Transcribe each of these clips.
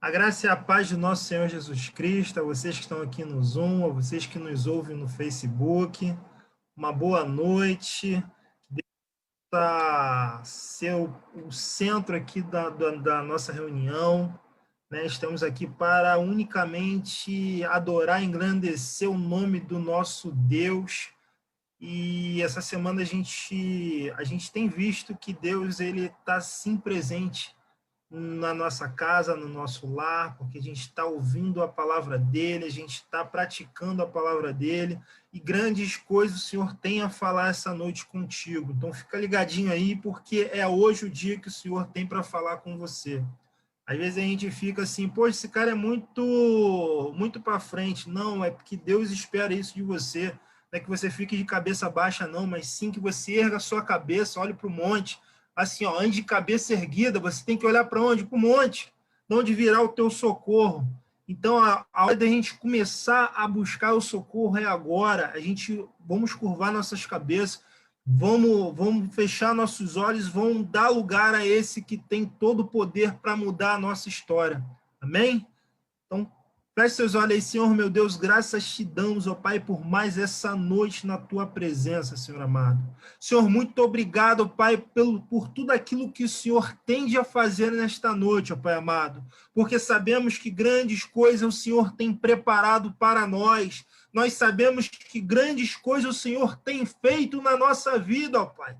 A graça e a paz do nosso Senhor Jesus Cristo, a vocês que estão aqui no Zoom, a vocês que nos ouvem no Facebook, uma boa noite. Deus está ser o centro aqui da nossa reunião, né? Estamos aqui para unicamente adorar e engrandecer o nome do nosso Deus. E essa semana a gente tem visto que Deus ele está sim presente na nossa casa, no nosso lar, porque a gente está ouvindo a palavra dele, a gente está praticando a palavra dele, e grandes coisas o Senhor tem a falar essa noite contigo. Então fica ligadinho aí, porque é hoje o dia que o Senhor tem para falar com você. Às vezes a gente fica assim, poxa, esse cara é muito para frente. Não, é porque Deus espera isso de você. Não é que você fique de cabeça baixa, não, mas sim que você erga a sua cabeça, olhe para o monte, assim, ó, ande de cabeça erguida, você tem que olhar para onde? Para o monte, de onde virá o teu socorro. Então, a hora da gente começar a buscar o socorro é agora. Vamos curvar nossas cabeças, vamos fechar nossos olhos, vamos dar lugar a esse que tem todo o poder para mudar a nossa história. Amém? Então, feche seus olhos aí, Senhor, meu Deus, graças te damos, ó Pai, por mais essa noite na tua presença, Senhor amado. Senhor, muito obrigado, ó Pai, por tudo aquilo que o Senhor tende a fazer nesta noite, ó Pai amado, porque sabemos que grandes coisas o Senhor tem preparado para nós. Nós sabemos que grandes coisas o Senhor tem feito na nossa vida, ó Pai.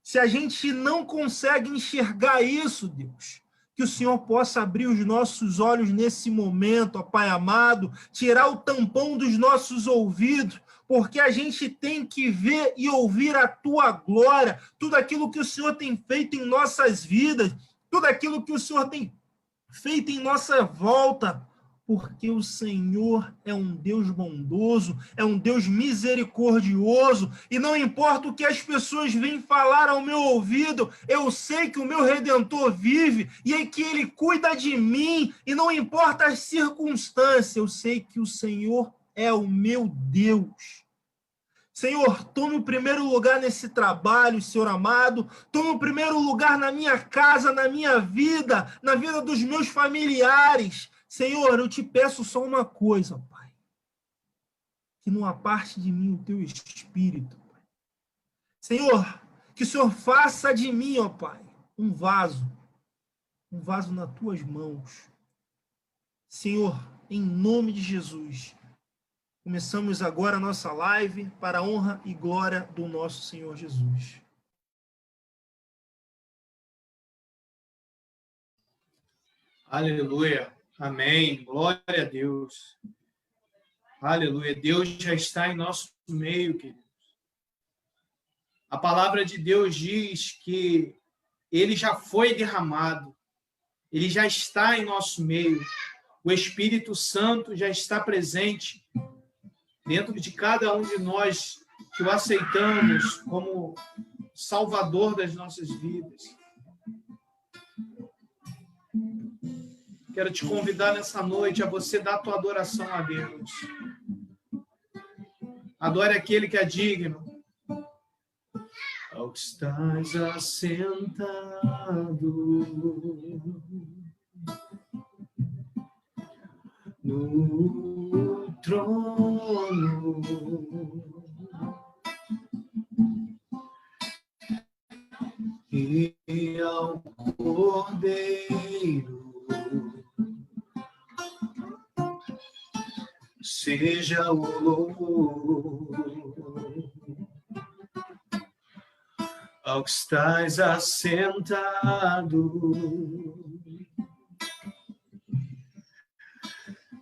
Se a gente não consegue enxergar isso, Deus, que o Senhor possa abrir os nossos olhos nesse momento, ó Pai amado, tirar o tampão dos nossos ouvidos, porque a gente tem que ver e ouvir a Tua glória, tudo aquilo que o Senhor tem feito em nossas vidas, tudo aquilo que o Senhor tem feito em nossa volta, porque o Senhor é um Deus bondoso, é um Deus misericordioso, e não importa o que as pessoas vêm falar ao meu ouvido, eu sei que o meu Redentor vive, e é que Ele cuida de mim, e não importa as circunstâncias, eu sei que o Senhor é o meu Deus. Senhor, tome o primeiro lugar nesse trabalho, Senhor amado. Tome o primeiro lugar na minha casa, na minha vida, na vida dos meus familiares. Senhor, eu te peço só uma coisa, Pai. Que não aparte de mim o teu espírito, Pai. Senhor, que o Senhor faça de mim, ó Pai, um vaso nas tuas mãos. Senhor, em nome de Jesus, começamos agora a nossa live para a honra e glória do nosso Senhor Jesus. Aleluia. Amém. Glória a Deus. Aleluia. Deus já está em nosso meio, queridos. A palavra de Deus diz que ele já foi derramado. Ele já está em nosso meio. O Espírito Santo já está presente dentro de cada um de nós que o aceitamos como Salvador das nossas vidas. Quero te convidar nessa noite a você dar a tua adoração a Deus. Adore aquele que é digno. Ao que estás assentado no trono, e ao Cordeiro seja o louvor. Ao que estás assentado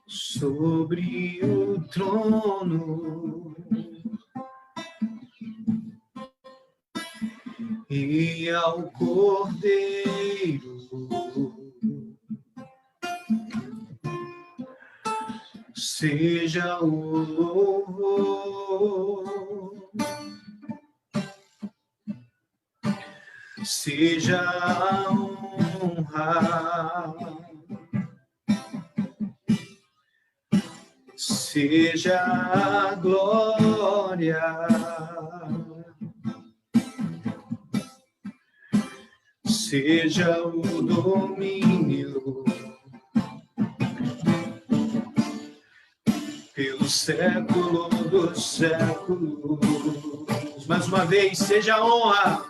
sobre o trono, e ao Cordeiro seja o louvor, seja a honra, seja a glória, seja o domínio pelo século dos séculos. Mais uma vez, seja a honra,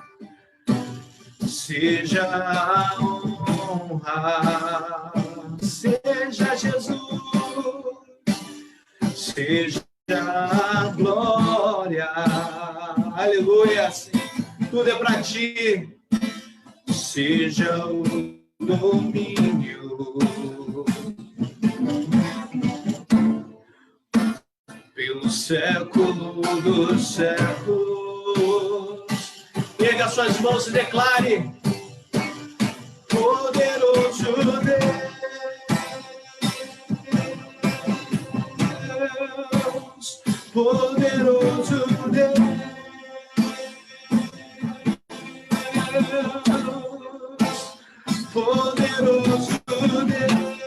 seja a honra, seja Jesus, seja a glória, aleluia, tudo é para ti, seja o domínio, pelo século dos séculos. Erga suas mãos e declare: poderoso Deus, poderoso Deus, poderoso Deus,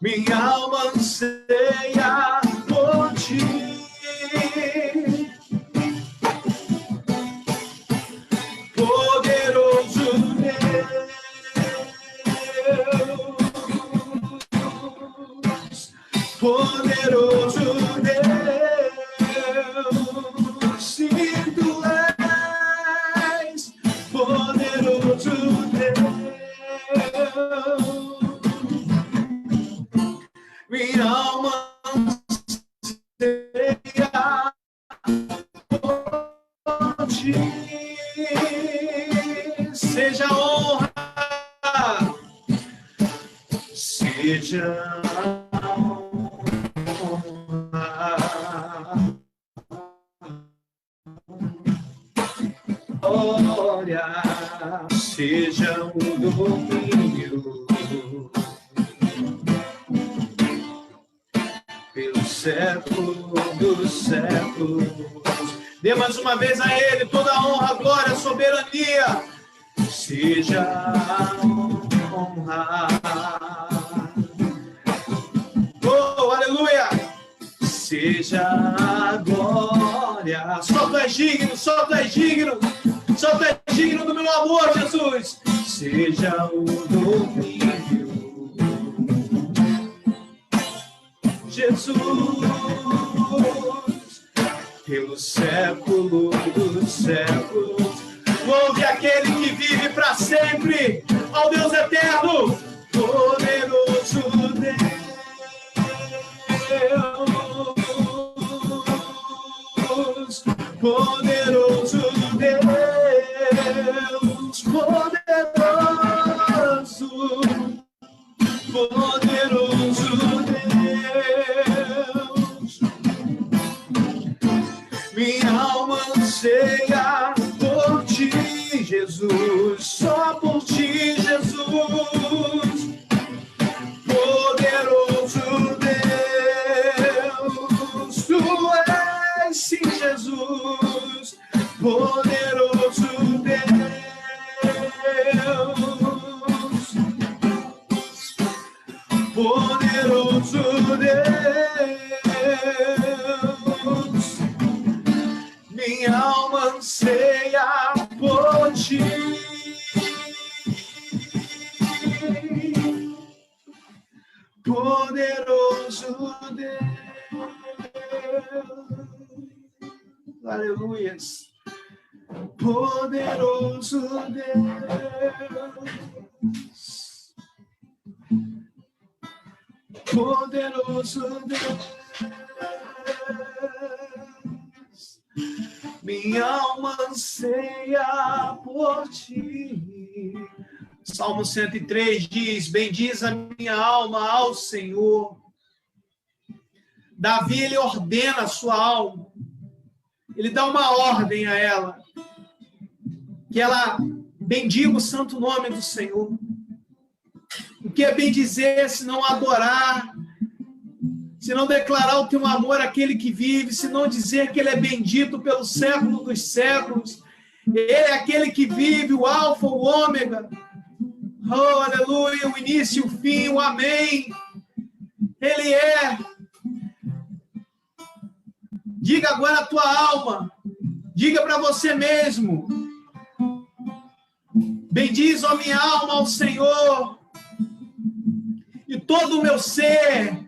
minha alma anseia por ti. Poderoso Deus, poderoso Deus, se tu és poderoso Deus, minha alma anseia por ti. Seja a honra, seja a honra, glória, seja o domínio, pelo século dos séculos. Dê mais uma vez a Ele toda a honra, glória, soberania. Seja a honra. Oh, aleluia. Seja a glória. Só tu és digno, só tu és digno. Só tu és digno do meu amor, Jesus. Seja o domínio. Jesus. Pelo século dos séculos, louve aquele que vive para sempre, ao Deus eterno, poderoso Deus, poderoso Deus, poderoso, poderoso Deus. Minha alma anseia por ti, Jesus, só por ti, Jesus, poderoso Deus, tu és, sim, Jesus, poderoso Deus, poderoso Deus. Minha alma anseia por ti. Poderoso Deus. Aleluias. Poderoso Deus. Poderoso Deus. Minha alma anseia por ti. Salmo 103 diz: bendiz a minha alma ao Senhor. Davi, ele ordena a sua alma. Ele dá uma ordem a ela. Que ela bendiga o santo nome do Senhor. O que é bendizer se não adorar? Se não declarar o teu amor àquele que vive, se não dizer que ele é bendito pelo século dos séculos, ele é aquele que vive, o alfa, o ômega, oh, aleluia, o início, o fim, o amém, ele é. Diga agora a tua alma, diga para você mesmo, bendiz, ó minha alma, ao Senhor, e todo o meu ser,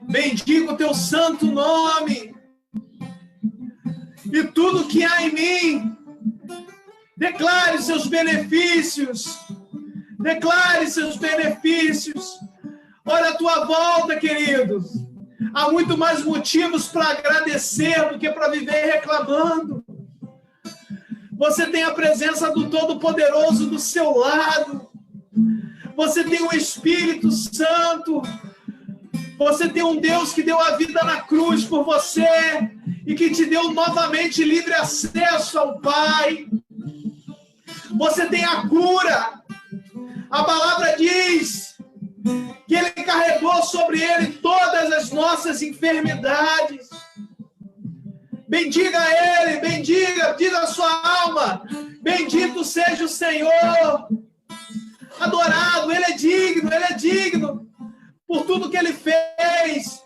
bendigo o teu santo nome. E tudo que há em mim, declare seus benefícios. Declare seus benefícios. Olha a tua volta, queridos. Há muito mais motivos para agradecer do que para viver reclamando. Você tem a presença do Todo-Poderoso do seu lado. Você tem o Espírito Santo. Você tem um Deus que deu a vida na cruz por você e que te deu novamente livre acesso ao Pai. Você tem a cura. A palavra diz que Ele carregou sobre Ele todas as nossas enfermidades. Bendiga Ele, bendiga, diz a sua alma, bendito seja o Senhor. Adorado, Ele é digno por tudo que Ele fez,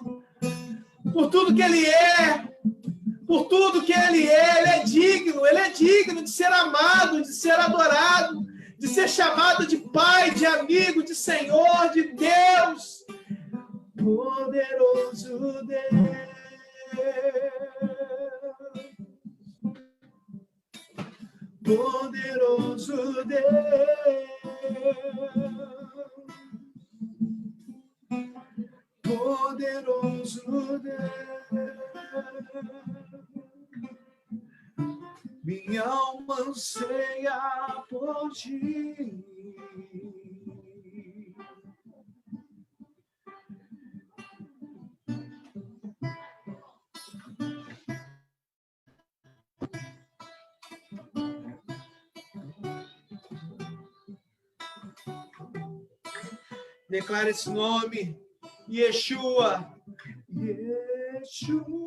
por tudo que Ele é, por tudo que Ele é digno de ser amado, de ser adorado, de ser chamado de Pai, de amigo, de Senhor, de Deus. Poderoso Deus. Poderoso Deus. Poderoso Deus. Minha alma anseia por ti. Declara esse nome, Yeshua. Yeshua.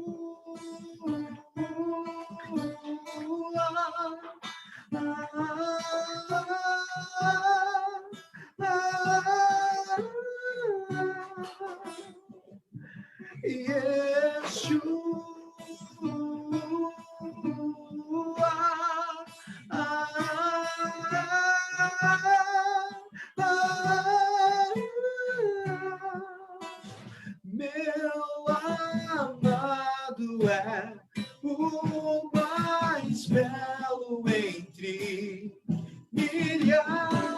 Meu amado é o mais belo entre milhares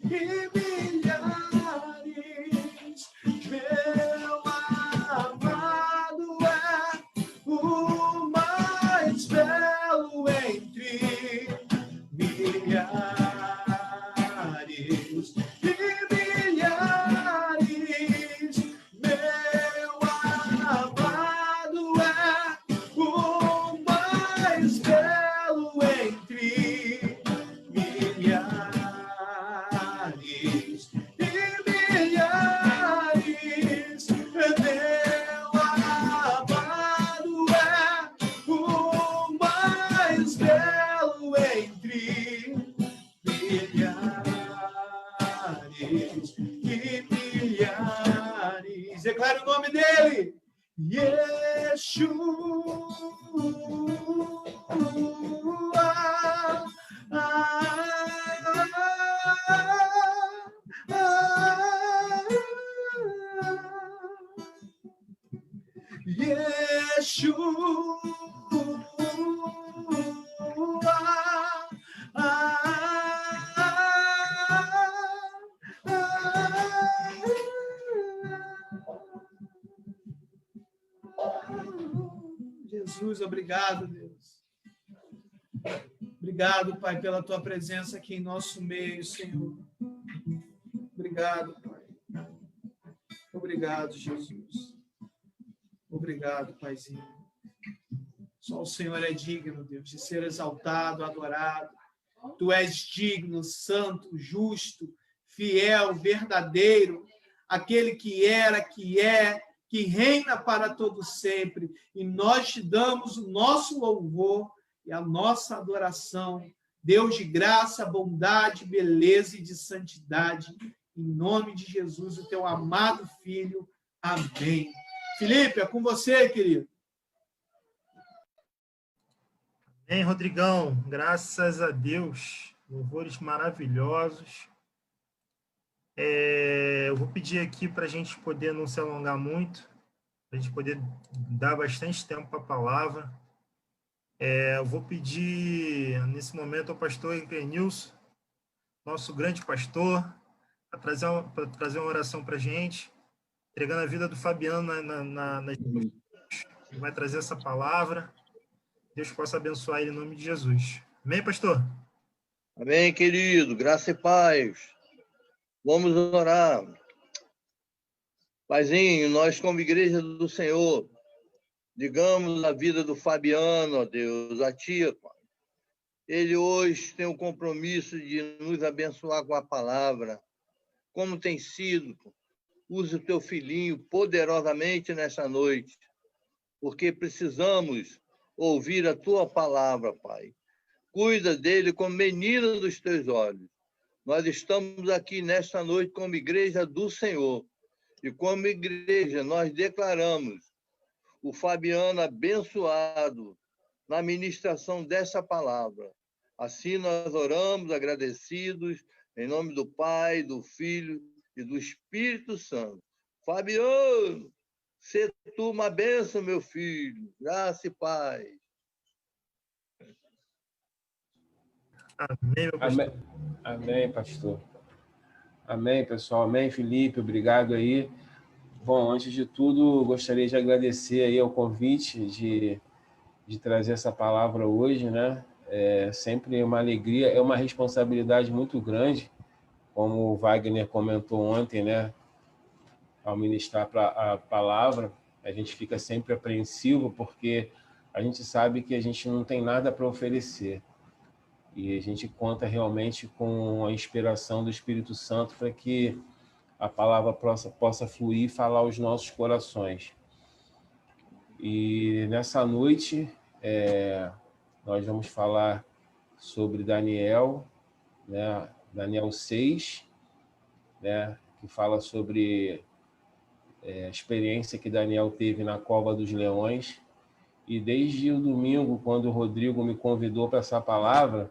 e milhares. Meu amado é o mais belo entre milhares e milhares. Meu amado é o mais belo entre milhares e milhares. Meu amado é o mais belo entre milhares e milhares. Declare o nome dele. Yeshua. Jesus, obrigado, Deus. Obrigado, Pai, pela tua presença aqui em nosso meio, Senhor. Obrigado, Pai. Obrigado, Jesus. Obrigado, Paizinho. Só o Senhor é digno, Deus, de ser exaltado, adorado. Tu és digno, santo, justo, fiel, verdadeiro, aquele que era, que é, que reina para todo sempre. E nós te damos o nosso louvor e a nossa adoração. Deus de graça, bondade, beleza e de santidade. Em nome de Jesus, o teu amado Filho. Amém. Felipe, é com você, querido. Amém, Rodrigão. Graças a Deus. Louvores maravilhosos. Eu vou pedir aqui para a gente poder não se alongar muito, para a gente poder dar bastante tempo para a palavra. Eu vou pedir, nesse momento, ao pastor Nilson, nosso grande pastor, para trazer uma oração para a gente, entregando a vida do Fabiano nas mãos, que vai trazer essa palavra. Deus possa abençoar ele em nome de Jesus. Amém, pastor? Amém, querido. Graça e paz. Vamos orar. Paizinho, nós como igreja do Senhor, ligamos a vida do Fabiano, ó Deus, a Tia, Pai. Ele hoje tem o compromisso de nos abençoar com a palavra. Como tem sido, use o teu filhinho poderosamente nessa noite, porque precisamos ouvir a tua palavra, Pai. Cuida dele como menino dos teus olhos. Nós estamos aqui nesta noite como igreja do Senhor. E como igreja, nós declaramos o Fabiano abençoado na ministração dessa palavra. Assim nós oramos, agradecidos, em nome do Pai, do Filho e do Espírito Santo. Fabiano, se tu uma bênção, meu filho. Graça e paz. Amém, meu pastor. Amém, amém, pastor. Amém, pessoal. Amém, Felipe. Obrigado aí. Bom, antes de tudo, gostaria de agradecer aí ao convite de trazer essa palavra hoje, né? É sempre uma alegria, é uma responsabilidade muito grande, como o Wagner comentou ontem, né? Ao ministrar a palavra, a gente fica sempre apreensivo, porque a gente sabe que a gente não tem nada para oferecer. E a gente conta realmente com a inspiração do Espírito Santo para que a palavra possa fluir e falar aos nossos corações. E nessa noite, nós vamos falar sobre Daniel, né? Daniel 6, né? Que fala sobre a experiência que Daniel teve na cova dos leões. E desde o domingo, quando o Rodrigo me convidou para essa palavra,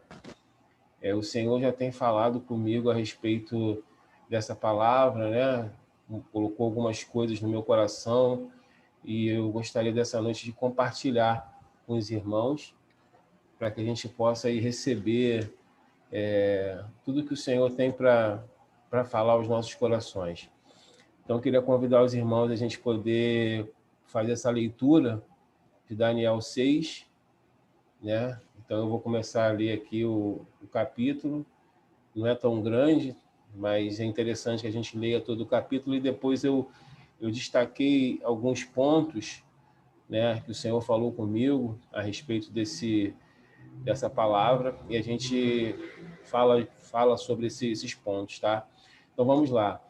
o Senhor já tem falado comigo a respeito dessa palavra, né? Colocou algumas coisas no meu coração e eu gostaria dessa noite de compartilhar com os irmãos para que a gente possa aí receber tudo que o Senhor tem para falar aos nossos corações. Então, eu queria convidar os irmãos a gente poder fazer essa leitura de Daniel 6, né? Então, eu vou começar a ler aqui o capítulo. Não é tão grande, mas é interessante que a gente leia todo o capítulo e depois eu destaquei alguns pontos, né, que o Senhor falou comigo a respeito dessa palavra e a gente fala sobre esses pontos, tá? Então, vamos lá.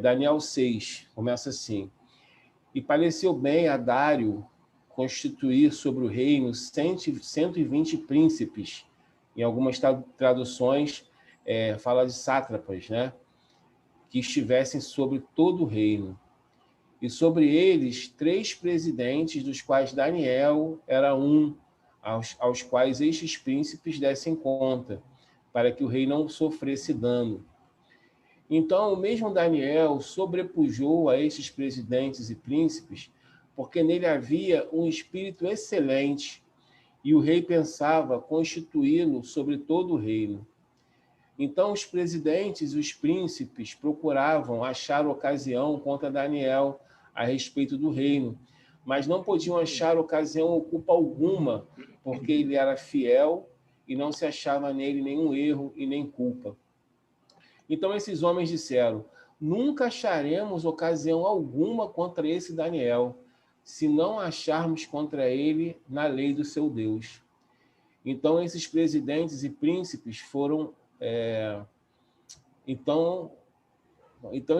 Daniel 6, começa assim. E pareceu bem a Dário constituir sobre o reino 120 príncipes. Em algumas traduções, fala de sátrapas, né? Que estivessem sobre todo o reino. E sobre eles, 3 presidentes, dos quais Daniel era um, aos quais estes príncipes dessem conta, para que o rei não sofresse dano. Então, o mesmo Daniel sobrepujou a estes presidentes e príncipes, porque nele havia um espírito excelente, e o rei pensava constituí-lo sobre todo o reino. Então, os presidentes e os príncipes procuravam achar ocasião contra Daniel a respeito do reino, mas não podiam achar ocasião ou culpa alguma, porque ele era fiel e não se achava nele nenhum erro e nem culpa. Então esses homens disseram: nunca acharemos ocasião alguma contra esse Daniel, se não acharmos contra ele na lei do seu Deus. Então esses presidentes e príncipes foram... Então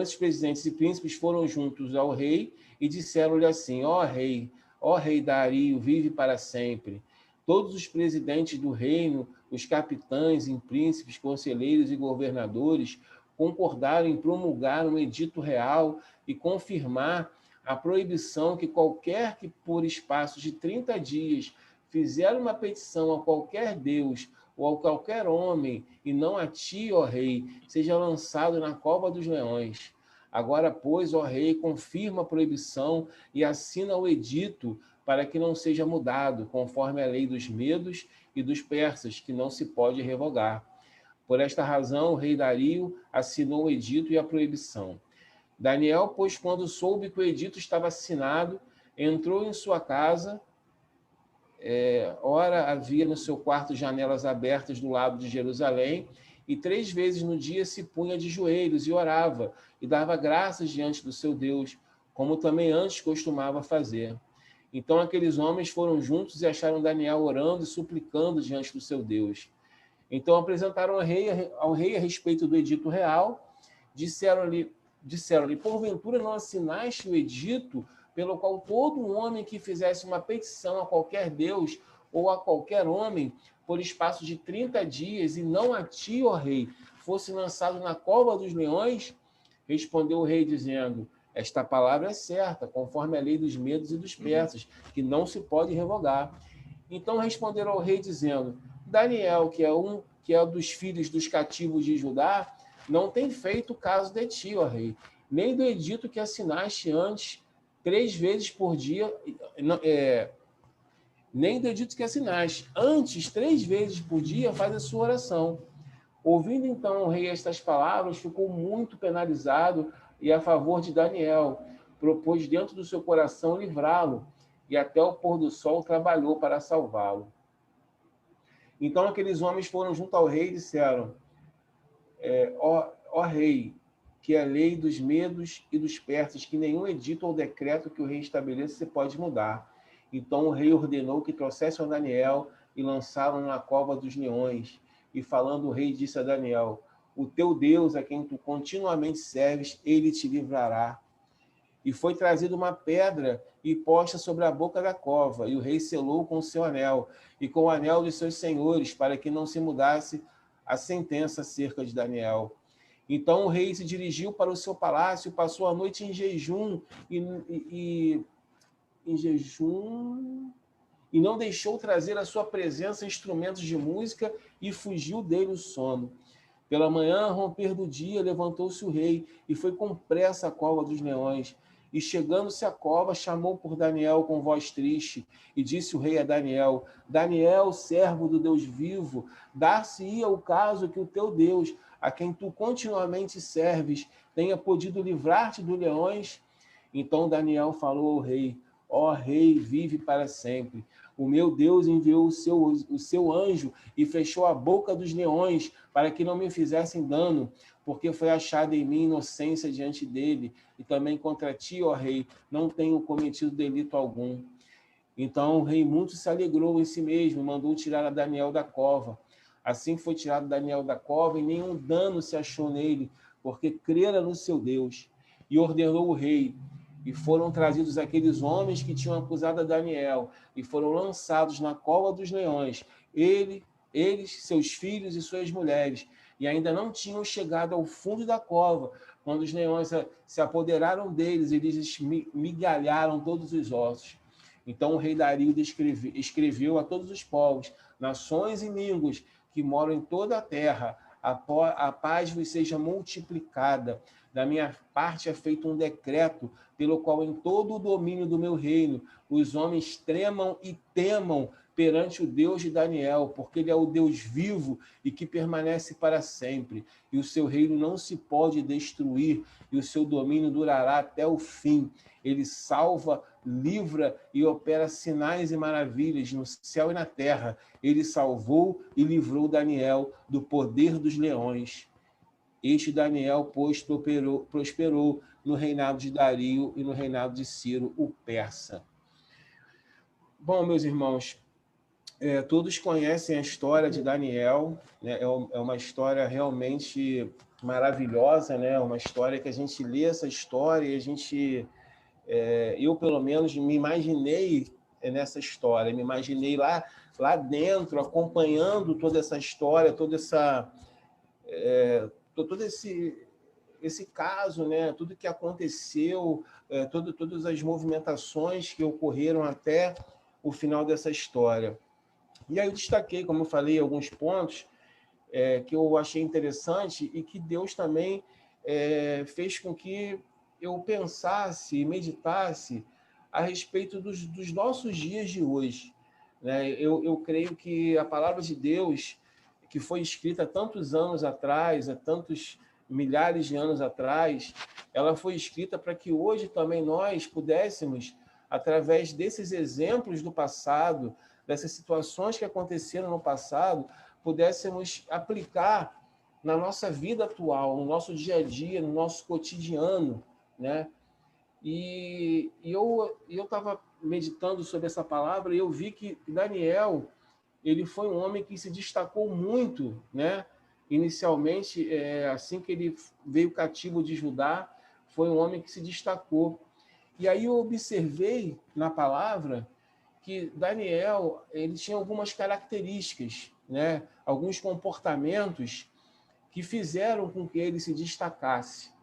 esses presidentes e príncipes foram juntos ao rei e disseram-lhe assim: ó rei Dario, vive para sempre. Todos os presidentes do reino, os capitães, príncipes, conselheiros e governadores concordaram em promulgar um edito real e confirmar a proibição que qualquer que, por espaço de 30 dias, fizer uma petição a qualquer deus ou a qualquer homem, e não a ti, ó rei, seja lançado na cova dos leões. Agora, pois, ó rei, confirma a proibição e assina o edito para que não seja mudado, conforme a lei dos medos e dos persas, que não se pode revogar. Por esta razão, o rei Dario assinou o edito e a proibição. Daniel, pois, quando soube que o edito estava assinado, entrou em sua casa. Ora, havia no seu quarto janelas abertas do lado de Jerusalém, e 3 vezes no dia se punha de joelhos e orava, e dava graças diante do seu Deus, como também antes costumava fazer. Então aqueles homens foram juntos e acharam Daniel orando e suplicando diante do seu Deus. Então apresentaram ao rei a respeito do edito real, disseram-lhe, porventura não assinaste o edito pelo qual todo homem que fizesse uma petição a qualquer Deus ou a qualquer homem, por espaço de 30 dias, e não a ti, ó rei, fosse lançado na cova dos leões? Respondeu o rei, dizendo, esta palavra é certa, conforme a lei dos medos e dos persas, que não se pode revogar. Então responderam ao rei, dizendo, Daniel, que é dos filhos dos cativos de Judá, não tem feito caso de ti, ó rei, nem do edito que assinaste antes, 3 vezes por dia, nem do edito que assinaste. Antes, 3 vezes por dia, faz a sua oração. Ouvindo então o rei estas palavras, ficou muito penalizado e a favor de Daniel. Propôs dentro do seu coração livrá-lo, e até o pôr do sol trabalhou para salvá-lo. Então aqueles homens foram junto ao rei e disseram, ó rei, que é a lei dos medos e dos persas, que nenhum edito ou decreto que o rei estabeleça se pode mudar. Então o rei ordenou que trouxessem a Daniel e lançaram na cova dos leões. E falando o rei disse a Daniel, o teu Deus, a quem tu continuamente serves, ele te livrará. E foi trazida uma pedra e posta sobre a boca da cova, e o rei selou com o seu anel, e com o anel de seus senhores, para que não se mudasse a sentença acerca de Daniel. Então o rei se dirigiu para o seu palácio, passou a noite em jejum e não deixou trazer à sua presença instrumentos de música e fugiu dele o sono. Pela manhã, ao romper do dia, levantou-se o rei e foi com pressa à cova dos leões. E chegando-se à cova, chamou por Daniel com voz triste, e disse o rei a Daniel, Daniel, servo do Deus vivo, dar-se-ia o caso que o teu Deus, a quem tu continuamente serves, tenha podido livrar-te dos leões? Então Daniel falou ao rei, ó rei, vive para sempre. O meu Deus enviou o seu anjo e fechou a boca dos leões para que não me fizessem dano, porque foi achada em mim inocência diante dele, e também contra ti, ó rei, não tenho cometido delito algum. Então o rei muito se alegrou em si mesmo e mandou tirar a Daniel da cova. Assim foi tirado Daniel da cova e nenhum dano se achou nele, porque crera no seu Deus. E ordenou o rei, e foram trazidos aqueles homens que tinham acusado a Daniel, e foram lançados na cova dos leões, eles, seus filhos e suas mulheres, e ainda não tinham chegado ao fundo da cova, quando os leões se apoderaram deles e lhes migalharam todos os ossos. Então o rei Dario escreveu a todos os povos, nações e línguas que moram em toda a terra, a paz vos seja multiplicada. Da minha parte é feito um decreto, pelo qual em todo o domínio do meu reino, os homens tremam e temam perante o Deus de Daniel, porque ele é o Deus vivo e que permanece para sempre, e o seu reino não se pode destruir, e o seu domínio durará até o fim. Ele salva, livra e opera sinais e maravilhas no céu e na terra. Ele salvou e livrou Daniel do poder dos leões. Este Daniel, pois, prosperou no reinado de Dario e no reinado de Ciro, o persa. Bom, meus irmãos, todos conhecem a história de Daniel, né? É uma história realmente maravilhosa, né? Uma história que a gente lê essa história e a gente, eu pelo menos me imaginei nessa história, me imaginei lá dentro, acompanhando toda essa história, todo esse caso, né? Tudo que aconteceu, todas as movimentações que ocorreram até o final dessa história. E aí eu destaquei, como eu falei, alguns pontos que eu achei interessante e que Deus também fez com que eu pensasse e meditasse a respeito dos nossos dias de hoje. Né? Eu creio que a palavra de Deus, que foi escrita há tantos anos atrás, há tantos milhares de anos atrás, ela foi escrita para que hoje também nós pudéssemos, através desses exemplos do passado, dessas situações que aconteceram no passado, pudéssemos aplicar na nossa vida atual, no nosso dia a dia, no nosso cotidiano, né? E eu estava meditando sobre essa palavra e eu vi que Daniel, ele foi um homem que se destacou muito, né? Inicialmente, assim que ele veio cativo de Judá, foi um homem que se destacou. E aí eu observei na palavra que Daniel, ele tinha algumas características, né? Alguns comportamentos que fizeram com que ele se destacasse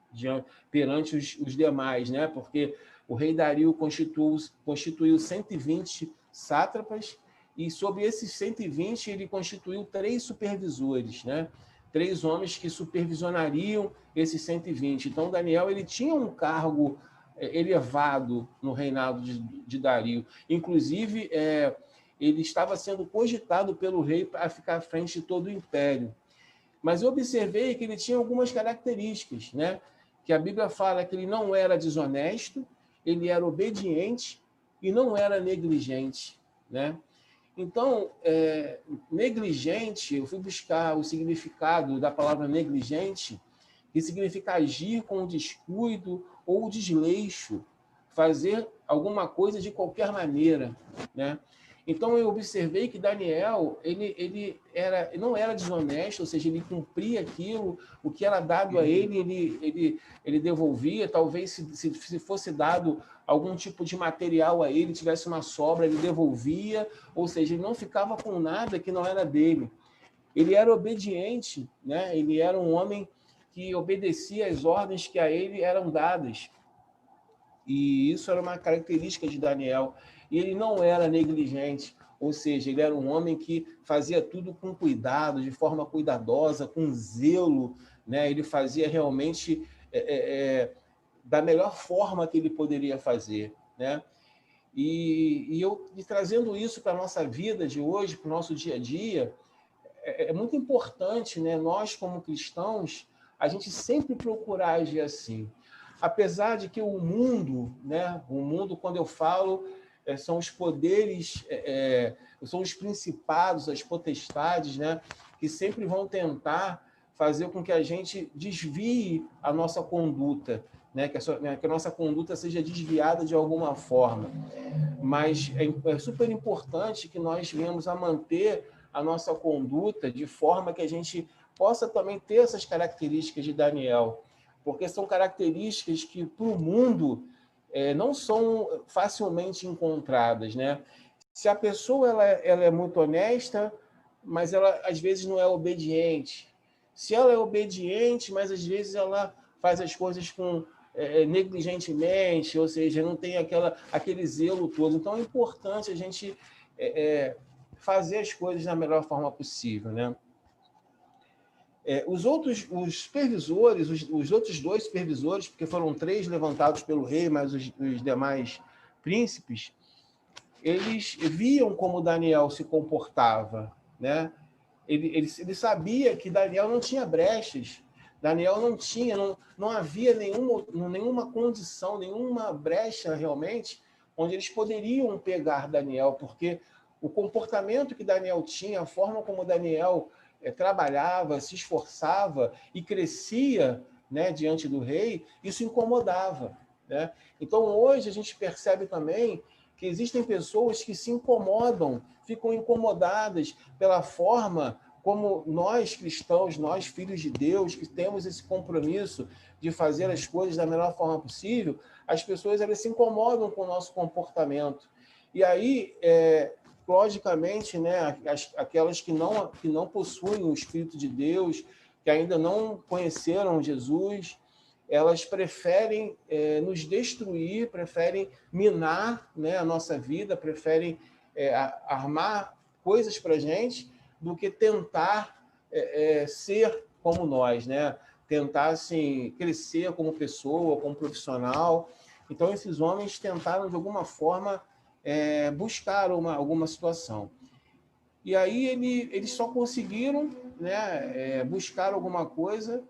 perante os demais, né? Porque o rei Dario constituiu 120 sátrapas e sobre esses 120 ele constituiu 3 supervisores, né? 3 homens que supervisionariam esses 120. Então Daniel, ele tinha um cargo elevado no reinado de Dario. Inclusive, ele estava sendo cogitado pelo rei para ficar à frente de todo o império. Mas eu observei que ele tinha algumas características, né? Que a Bíblia fala que ele não era desonesto, ele era obediente e não era negligente, né? Então, negligente, eu fui buscar o significado da palavra negligente, que significa agir com descuido ou desleixo, fazer alguma coisa de qualquer maneira, né? Então eu observei que Daniel, ele não era desonesto, ou seja, ele cumpria aquilo, o que era dado a ele devolvia. Talvez se fosse dado algum tipo de material a ele, tivesse uma sobra, ele devolvia, ou seja, ele não ficava com nada que não era dele. Ele era obediente, né? Ele era um homem que obedecia às ordens que a ele eram dadas. E isso era uma característica de Daniel. E ele não era negligente, ou seja, ele era um homem que fazia tudo com cuidado, de forma cuidadosa, com zelo, né? Ele fazia realmente da melhor forma que ele poderia fazer, né? E trazendo isso para a nossa vida de hoje, para o nosso dia a dia, é muito importante, né? Nós, como cristãos, a gente sempre procurar agir assim. Apesar de que o mundo, né? O mundo, quando eu falo, são os poderes, são os principados, as potestades, né? Que sempre vão tentar fazer com que a gente desvie a nossa conduta, né? Que a nossa conduta seja desviada de alguma forma. Mas é super importante que nós venhamos a manter a nossa conduta de forma que a gente possa também ter essas características de Daniel, porque são características que, para o mundo, não são facilmente encontradas, né? Se a pessoa ela é muito honesta, mas ela, às vezes, não é obediente. Se ela é obediente, mas, às vezes, ela faz as coisas negligentemente, ou seja, não tem aquele zelo todo. Então, é importante a gente fazer as coisas da melhor forma possível, né? Os supervisores, os outros 2 supervisores, porque foram 3 levantados pelo rei, mas os demais príncipes, eles viam como Daniel se comportava, né? Ele sabia que Daniel não tinha brechas, Daniel não havia nenhuma condição, nenhuma brecha realmente, onde eles poderiam pegar Daniel, porque o comportamento que Daniel tinha, a forma como Daniel trabalhava, se esforçava e crescia, né, diante do rei, isso incomodava, né? Então, hoje, a gente percebe também que existem pessoas que se incomodam, ficam incomodadas pela forma como nós, cristãos, nós, filhos de Deus, que temos esse compromisso de fazer as coisas da melhor forma possível, as pessoas elas se incomodam com o nosso comportamento. E aí, logicamente, né, aquelas que não possuem o Espírito de Deus, que ainda não conheceram Jesus, elas preferem nos destruir, preferem minar, né, a nossa vida, preferem armar coisas para a gente do que tentar ser como nós, né? Tentar assim, crescer como pessoa, como profissional. Então, esses homens tentaram, de alguma forma, buscar alguma situação. E aí eles só conseguiram, né, buscar alguma coisa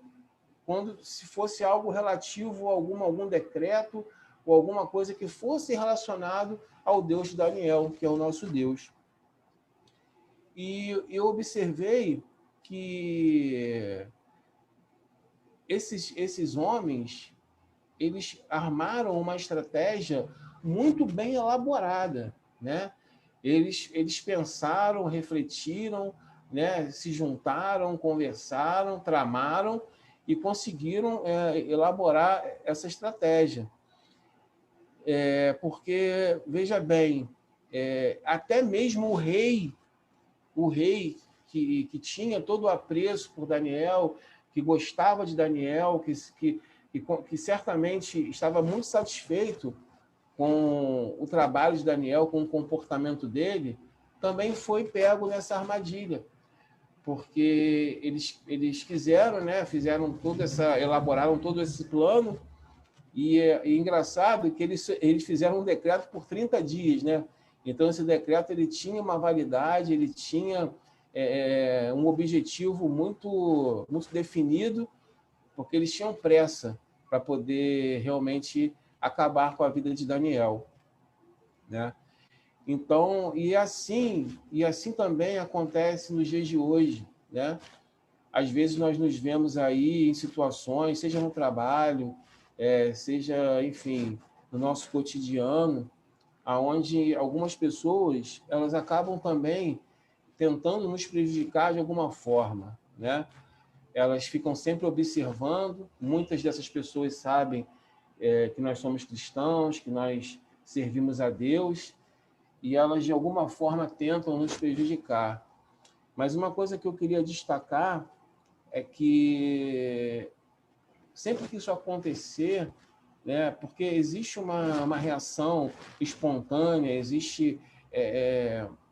quando se fosse algo relativo a algum decreto ou alguma coisa que fosse relacionado ao Deus de Daniel, que é o nosso Deus. E eu observei que esses homens, eles armaram uma estratégia muito bem elaborada, né? Eles pensaram, refletiram, né? Se juntaram, conversaram, tramaram e conseguiram elaborar essa estratégia. Porque, veja bem, até mesmo o rei que tinha todo o apreço por Daniel, que gostava de Daniel, que certamente estava muito satisfeito com o trabalho de Daniel, com o comportamento dele, também foi pego nessa armadilha, porque eles quiseram, né, elaboraram todo esse plano, e é engraçado que eles fizeram um decreto por 30 dias, né? Então, esse decreto ele tinha uma validade, ele tinha um objetivo muito, muito definido, porque eles tinham pressa para poder realmente acabar com a vida de Daniel, né? Então, e assim também acontece nos dias de hoje, né? Às vezes nós nos vemos aí em situações, seja no trabalho, seja, enfim, no nosso cotidiano, aonde algumas pessoas elas acabam também tentando nos prejudicar de alguma forma, né? Elas ficam sempre observando, muitas dessas pessoas sabem que nós somos cristãos, que nós servimos a Deus, e elas de alguma forma tentam nos prejudicar. Mas uma coisa que eu queria destacar é que sempre que isso acontecer, né, porque existe uma reação espontânea, existe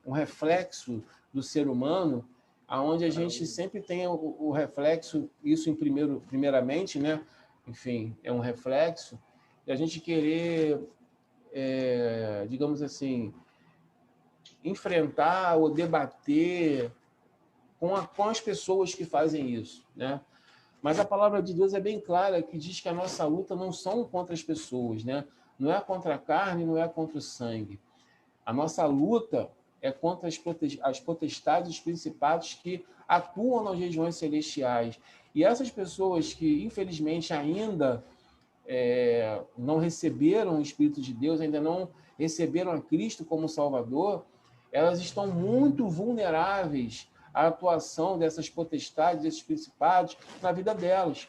um reflexo do ser humano, aonde a gente sempre tem o reflexo, isso primeiramente, né, enfim, é um reflexo, de a gente querer, digamos assim, enfrentar ou debater com as pessoas que fazem isso, né? Mas a palavra de Deus é bem clara, que diz que a nossa luta não são contra as pessoas, né? Não é contra a carne, não é contra o sangue. A nossa luta é contra as potestades e os principados que atuam nas regiões celestiais. E essas pessoas que, infelizmente, ainda não receberam o Espírito de Deus, ainda não receberam a Cristo como Salvador, elas estão muito vulneráveis à atuação dessas potestades, desses principados na vida delas.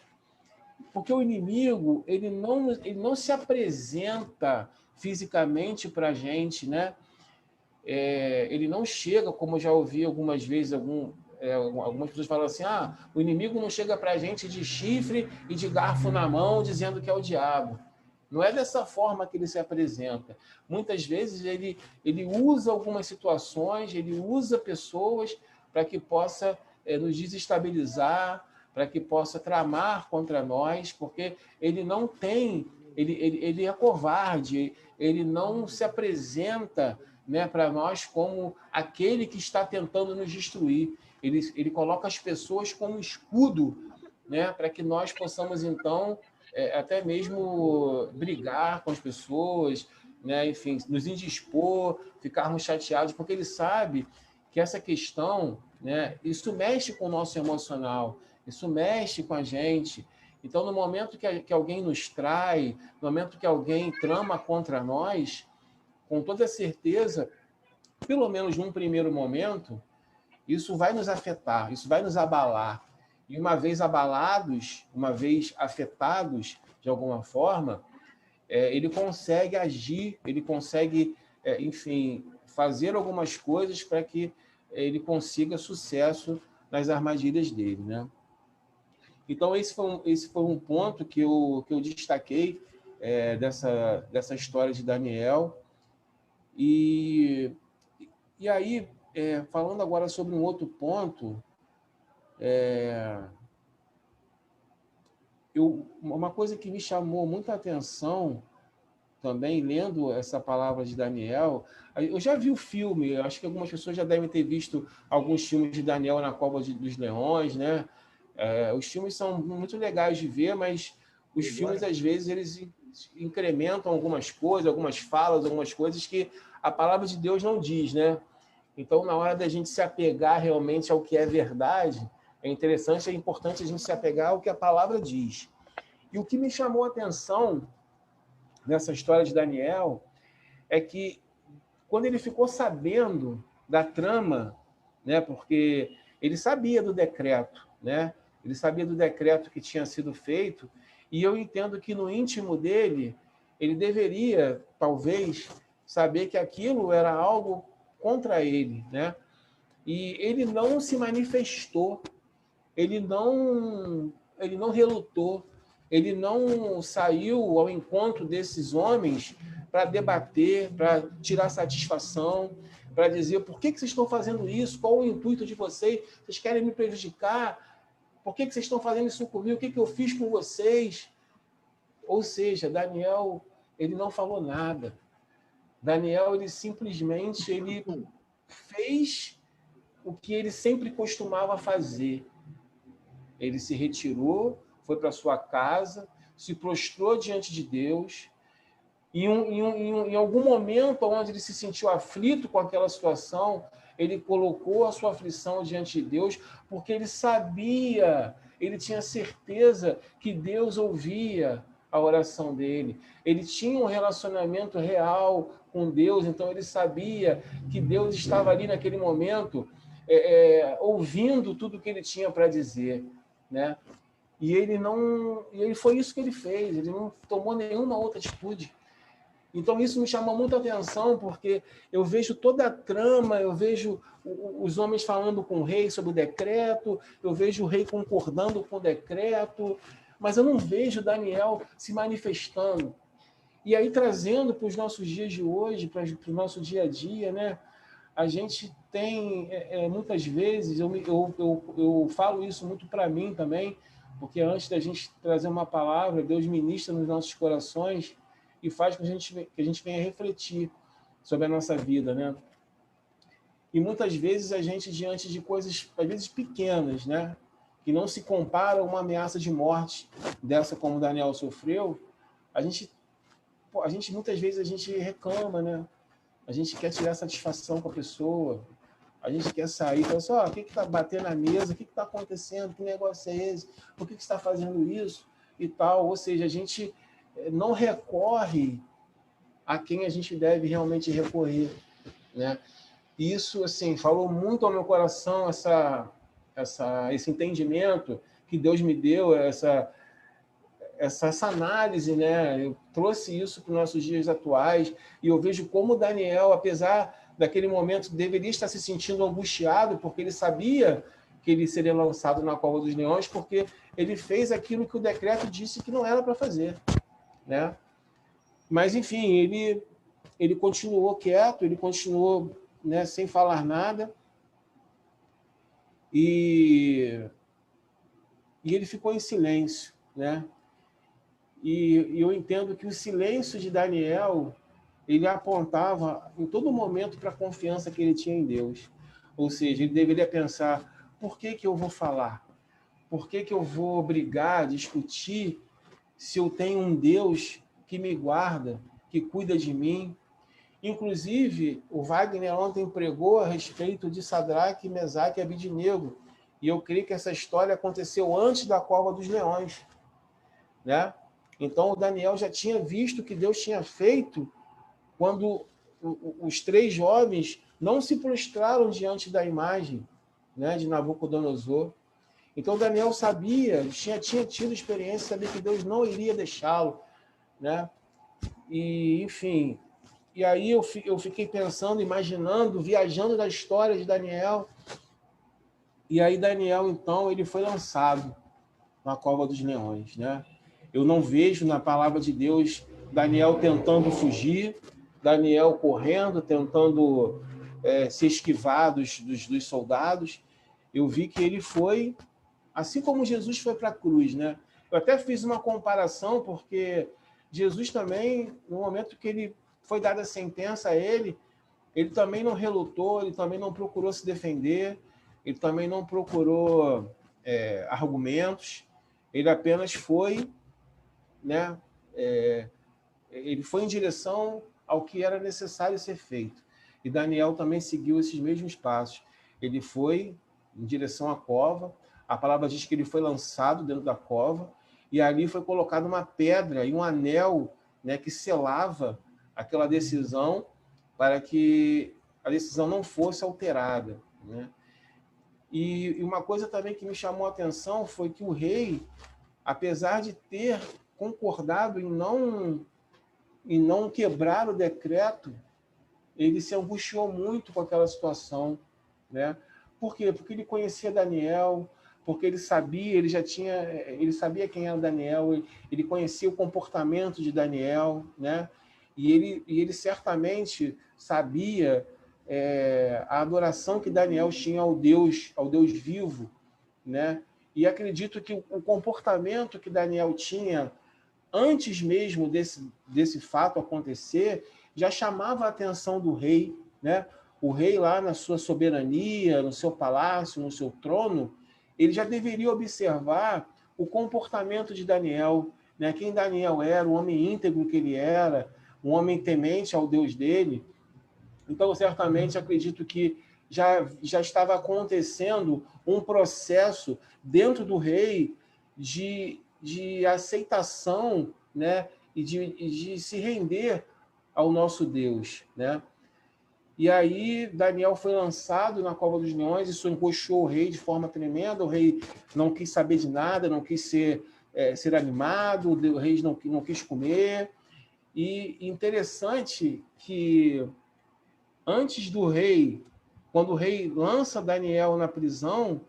Porque o inimigo ele não se apresenta fisicamente para a gente, né? Ele não chega, como eu já ouvi algumas vezes, algumas pessoas falam assim, o inimigo não chega para a gente de chifre e de garfo na mão, dizendo que é o diabo. Não é dessa forma que ele se apresenta. Muitas vezes ele usa algumas situações, ele usa pessoas para que possa nos desestabilizar, para que possa tramar contra nós, porque ele não tem, ele é covarde, ele não se apresenta, né, para nós como aquele que está tentando nos destruir. Ele coloca as pessoas como escudo, né, para que nós possamos, então, até mesmo brigar com as pessoas, né, enfim, nos indispor, ficarmos chateados, porque ele sabe que essa questão, né, isso mexe com o nosso emocional, isso mexe com a gente. Então, no momento que alguém nos trai, no momento que alguém trama contra nós, com toda certeza, pelo menos num primeiro momento, isso vai nos afetar, isso vai nos abalar. E uma vez abalados, uma vez afetados de alguma forma, ele consegue agir, ele consegue, enfim, fazer algumas coisas para que ele consiga sucesso nas armadilhas dele, né? Então, esse foi um ponto que eu destaquei dessa história de Daniel. E aí, falando agora sobre um outro ponto, uma coisa que me chamou muita atenção também, lendo essa palavra de Daniel, eu já vi o filme, acho que algumas pessoas já devem ter visto alguns filmes de Daniel na Cova dos Leões, né? Os filmes são muito legais de ver, mas os filmes, às vezes, eles incrementam algumas coisas, algumas falas, algumas coisas que a palavra de Deus não diz, né? Então, na hora da gente se apegar realmente ao que é verdade, é interessante, é importante a gente se apegar ao que a palavra diz. E o que me chamou a atenção nessa história de Daniel é que, quando ele ficou sabendo da trama, né, porque ele sabia do decreto, né? Ele sabia do decreto que tinha sido feito, e eu entendo que no íntimo dele, ele deveria, talvez, saber que aquilo era algo contra ele, né? E ele não se manifestou, ele não relutou, ele não saiu ao encontro desses homens para debater, para tirar satisfação, para dizer por que vocês estão fazendo isso, qual o intuito de vocês, vocês querem me prejudicar, por que vocês estão fazendo isso comigo, o que eu fiz com vocês? Ou seja, Daniel, ele não falou nada. Daniel, ele simplesmente fez o que ele sempre costumava fazer. Ele se retirou, foi para sua casa, se prostrou diante de Deus, e em algum momento onde ele se sentiu aflito com aquela situação, ele colocou a sua aflição diante de Deus, porque ele sabia, ele tinha certeza que Deus ouvia a oração dele. Ele tinha um relacionamento real com Deus, então ele sabia que Deus estava ali naquele momento, ouvindo tudo que ele tinha para dizer, né? E ele foi isso que ele fez, ele não tomou nenhuma outra atitude. Então, isso me chamou muita atenção, porque eu vejo toda a trama, eu vejo os homens falando com o rei sobre o decreto, eu vejo o rei concordando com o decreto, mas eu não vejo Daniel se manifestando. E aí, trazendo para os nossos dias de hoje, para o nosso dia a dia, né? A gente tem, muitas vezes, eu falo isso muito para mim também, porque antes da gente trazer uma palavra, Deus ministra nos nossos corações e faz com que a gente venha refletir sobre a nossa vida, né? E muitas vezes a gente, diante de coisas, às vezes pequenas, né, que não se compara a uma ameaça de morte dessa como Daniel sofreu, a gente muitas vezes a gente reclama, né? A gente quer tirar satisfação com a pessoa, a gente quer sair, fala assim, o que está batendo na mesa, o que está acontecendo, que negócio é esse, por que você está fazendo isso e tal. Ou seja, a gente não recorre a quem a gente deve realmente recorrer, né? E isso, assim, falou muito ao meu coração, esse entendimento que Deus me deu, essa análise, né? Eu trouxe isso para os nossos dias atuais e eu vejo como Daniel, apesar daquele momento, deveria estar se sentindo angustiado, porque ele sabia que ele seria lançado na cova dos leões, porque ele fez aquilo que o decreto disse que não era para fazer, né? Mas, enfim, ele continuou quieto, ele continuou, né, sem falar nada, e ele ficou em silêncio, né? E eu entendo que o silêncio de Daniel, ele apontava em todo momento para a confiança que ele tinha em Deus. Ou seja, ele deveria pensar, por que eu vou falar? Por que eu vou brigar, discutir, se eu tenho um Deus que me guarda, que cuida de mim? Inclusive, o Wagner ontem pregou a respeito de Sadraque, Mesaque e Abidnego, e eu creio que essa história aconteceu antes da cova dos leões, né? Então, o Daniel já tinha visto o que Deus tinha feito quando os 3 jovens não se prostraram diante da imagem, né, de Nabucodonosor. Então, Daniel sabia, tinha tido experiência, sabia que Deus não iria deixá-lo, né? E, enfim, e aí eu fiquei pensando, imaginando, viajando da história de Daniel. E aí Daniel, então, ele foi lançado na cova dos leões, né? Eu não vejo na palavra de Deus Daniel tentando fugir, Daniel correndo, tentando se esquivar dos soldados. Eu vi que ele foi, assim como Jesus foi para a cruz, né? Eu até fiz uma comparação, porque Jesus também, no momento que ele foi dada a sentença a ele também não relutou, ele também não procurou se defender, ele também não procurou argumentos, ele apenas foi, né? Ele foi em direção ao que era necessário ser feito. E Daniel também seguiu esses mesmos passos. Ele foi em direção à cova, a palavra diz que ele foi lançado dentro da cova, e ali foi colocada uma pedra e um anel, né, que selava aquela decisão para que a decisão não fosse alterada, né? E uma coisa também que me chamou a atenção foi que o rei, apesar de ter concordado em não quebrar o decreto, ele se angustiou muito com aquela situação, né? Por quê? Porque ele conhecia Daniel, porque ele sabia quem era Daniel, ele conhecia o comportamento de Daniel, né? E ele certamente sabia a adoração que Daniel tinha ao Deus vivo, né? E acredito que o comportamento que Daniel tinha antes mesmo desse fato acontecer já chamava a atenção do rei, né? O rei lá na sua soberania, no seu palácio, no seu trono, ele já deveria observar o comportamento de Daniel, né? Quem Daniel era, o homem íntegro que ele era, um homem temente ao Deus dele. Então, certamente, acredito que já estava acontecendo um processo dentro do rei de aceitação, né? E de se render ao nosso Deus, né? E aí Daniel foi lançado na cova dos leões, isso angustiou o rei de forma tremenda, o rei não quis saber de nada, não quis ser animado, o rei não quis comer. E interessante que antes do rei, quando o rei lança Daniel na prisão,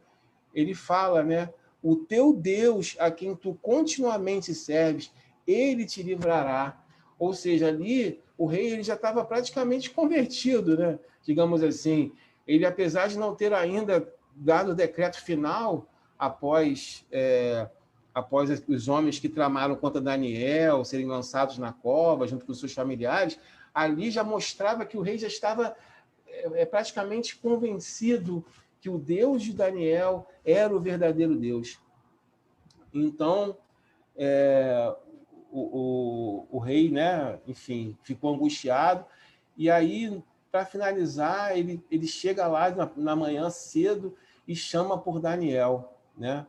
ele fala, né? O teu Deus, a quem tu continuamente serves, ele te livrará. Ou seja, ali o rei ele já estava praticamente convertido, né? Digamos assim. Ele, apesar de não ter ainda dado o decreto final após os homens que tramaram contra Daniel serem lançados na cova junto com os seus familiares, ali já mostrava que o rei já estava praticamente convencido que o Deus de Daniel era o verdadeiro Deus. Então, o rei, né, enfim, ficou angustiado. E aí, para finalizar, ele chega lá na manhã cedo e chama por Daniel, né?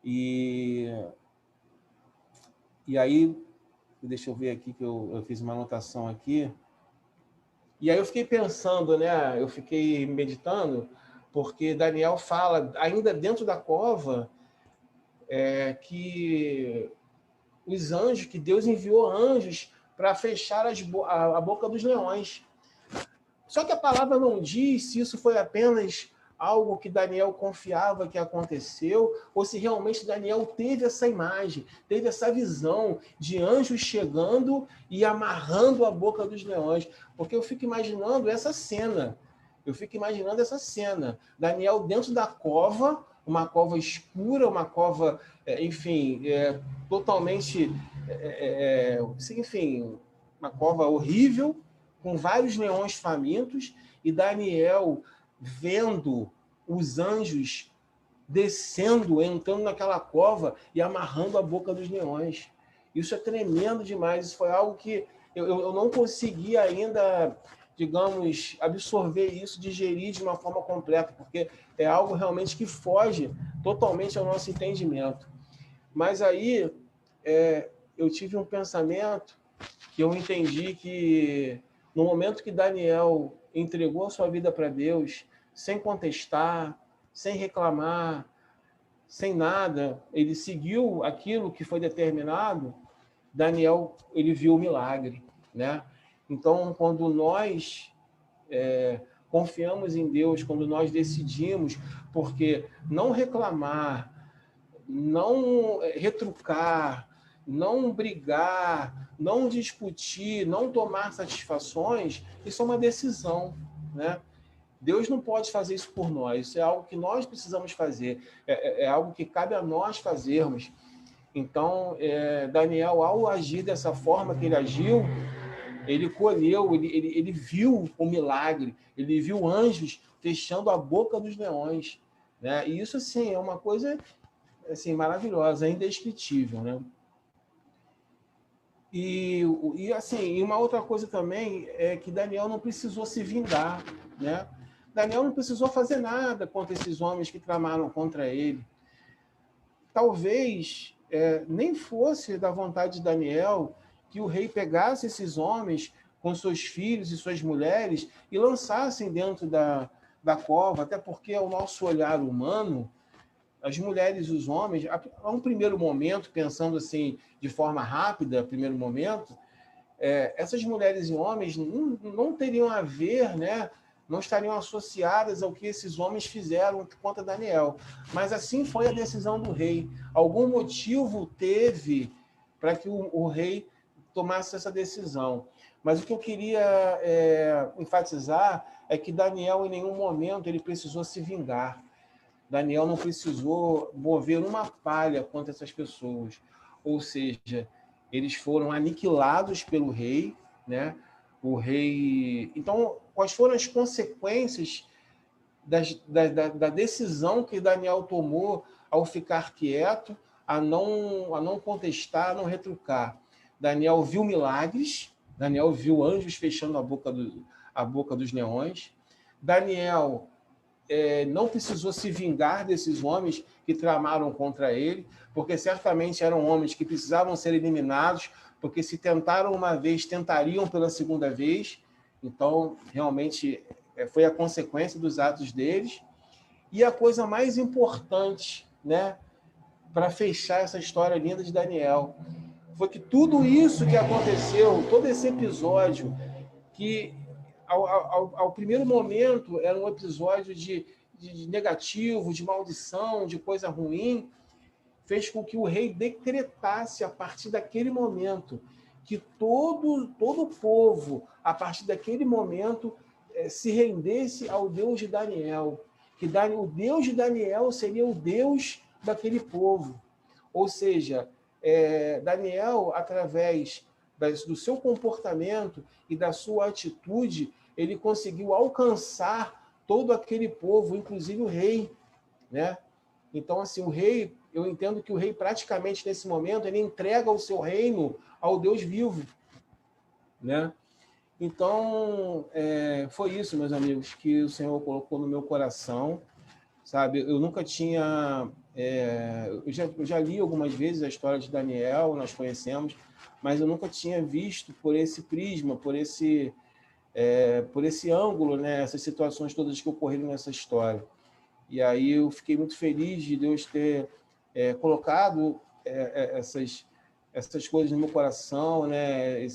E aí, deixa eu ver aqui que eu fiz uma anotação aqui. E aí eu fiquei pensando, né? Eu fiquei meditando, porque Daniel fala, ainda dentro da cova, que os anjos, que Deus enviou anjos para fechar a boca dos leões. Só que a palavra não diz se isso foi apenas algo que Daniel confiava que aconteceu, ou se realmente Daniel teve essa imagem, teve essa visão de anjos chegando e amarrando a boca dos leões. Porque eu fico imaginando essa cena. Daniel dentro da cova, uma cova escura, uma cova, enfim, totalmente, enfim, uma cova horrível, com vários leões famintos, e Daniel vendo os anjos descendo, entrando naquela cova e amarrando a boca dos leões. Isso é tremendo demais. Isso foi algo que eu não consegui ainda, digamos, absorver isso, digerir de uma forma completa, porque é algo realmente que foge totalmente ao nosso entendimento. Mas aí eu tive um pensamento que eu entendi que no momento que Daniel entregou a sua vida para Deus, sem contestar, sem reclamar, sem nada, ele seguiu aquilo que foi determinado, Daniel, ele viu o milagre, né? Então, quando nós confiamos em Deus, quando nós decidimos, porque não reclamar, não retrucar, não brigar, não discutir, não tomar satisfações, isso é uma decisão, né? Deus não pode fazer isso por nós, isso é algo que nós precisamos fazer, é algo que cabe a nós fazermos. Então, Daniel, ao agir dessa forma que ele agiu, ele colheu, ele viu o milagre, ele viu anjos fechando a boca dos leões, né? E isso, assim, é uma coisa assim, maravilhosa, indescritível, né? E assim, uma outra coisa também é que Daniel não precisou se vingar, né? Daniel não precisou fazer nada contra esses homens que tramaram contra ele. Talvez nem fosse da vontade de Daniel que o rei pegasse esses homens com seus filhos e suas mulheres e lançassem dentro da cova, até porque, ao nosso olhar humano, as mulheres e os homens, a um primeiro momento, pensando assim de forma rápida, primeiro momento, essas mulheres e homens não teriam a ver, né? Não estariam associadas ao que esses homens fizeram contra Daniel. Mas assim foi a decisão do rei. Algum motivo teve para que o rei tomasse essa decisão. Mas o que eu queria enfatizar é que Daniel, em nenhum momento, ele precisou se vingar. Daniel não precisou mover uma palha contra essas pessoas. Ou seja, eles foram aniquilados pelo rei, né? O rei... Então, quais foram as consequências da decisão que Daniel tomou ao ficar quieto, a não contestar, a não retrucar? Daniel viu milagres, Daniel viu anjos fechando a boca dos leões. Daniel não precisou se vingar desses homens que tramaram contra ele, porque certamente eram homens que precisavam ser eliminados, porque se tentaram uma vez, tentariam pela segunda vez. Então, realmente, foi a consequência dos atos deles. E a coisa mais importante, né, para fechar essa história linda de Daniel, foi que tudo isso que aconteceu, todo esse episódio, que ao primeiro momento era um episódio de negativo, de maldição, de coisa ruim, fez com que o rei decretasse, a partir daquele momento, que todo o povo, a partir daquele momento, se rendesse ao Deus de Daniel, que o Deus de Daniel seria o Deus daquele povo. Ou seja, Daniel, através do seu comportamento e da sua atitude, ele conseguiu alcançar todo aquele povo, inclusive o rei, né? Então, assim, o rei, eu entendo que o rei praticamente nesse momento ele entrega o seu reino ao Deus vivo, né? Então, foi isso, meus amigos, que o Senhor colocou no meu coração, sabe? Eu nunca tinha... eu já li algumas vezes a história de Daniel, nós conhecemos, mas eu nunca tinha visto por esse prisma, por esse ângulo, né? Essas situações todas que ocorreram nessa história. E aí eu fiquei muito feliz de Deus ter colocado essas coisas no meu coração, né?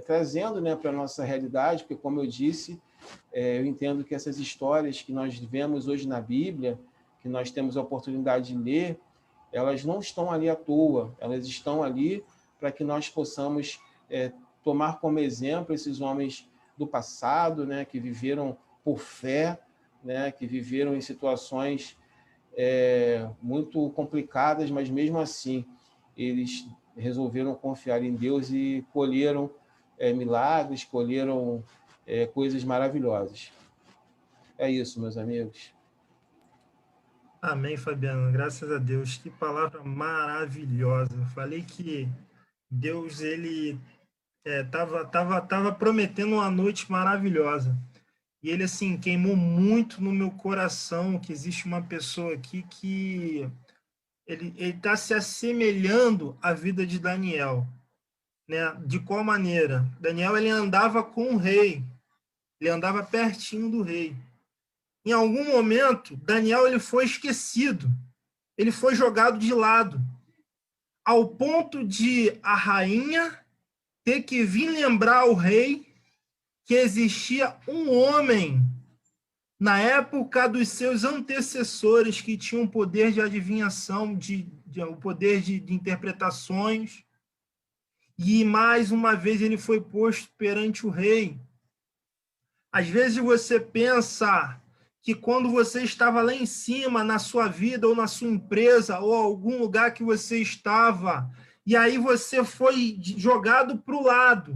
Trazendo, né, para a nossa realidade, porque, como eu disse, eu entendo que essas histórias que nós vemos hoje na Bíblia, que nós temos a oportunidade de ler, elas não estão ali à toa, elas estão ali para que nós possamos tomar como exemplo esses homens do passado, né, que viveram por fé, né, que viveram em situações muito complicadas, mas mesmo assim eles resolveram confiar em Deus e colheram milagres, colheram coisas maravilhosas. É isso, meus amigos. Amém, Fabiano. Graças a Deus. Que palavra maravilhosa. Eu falei que Deus, ele tava prometendo uma noite maravilhosa. E ele, assim, queimou muito no meu coração que existe uma pessoa aqui que ele está se assemelhando à vida de Daniel, né? De qual maneira? Daniel, ele andava com o rei, ele andava pertinho do rei. Em algum momento, Daniel ele foi esquecido, ele foi jogado de lado, ao ponto de a rainha ter que vir lembrar ao rei que existia um homem na época dos seus antecessores que tinham poder de adivinhação, o poder de interpretações, e mais uma vez ele foi posto perante o rei Às vezes você pensa que quando você estava lá em cima, na sua vida, ou na sua empresa, ou algum lugar que você estava, e aí você foi jogado para o lado,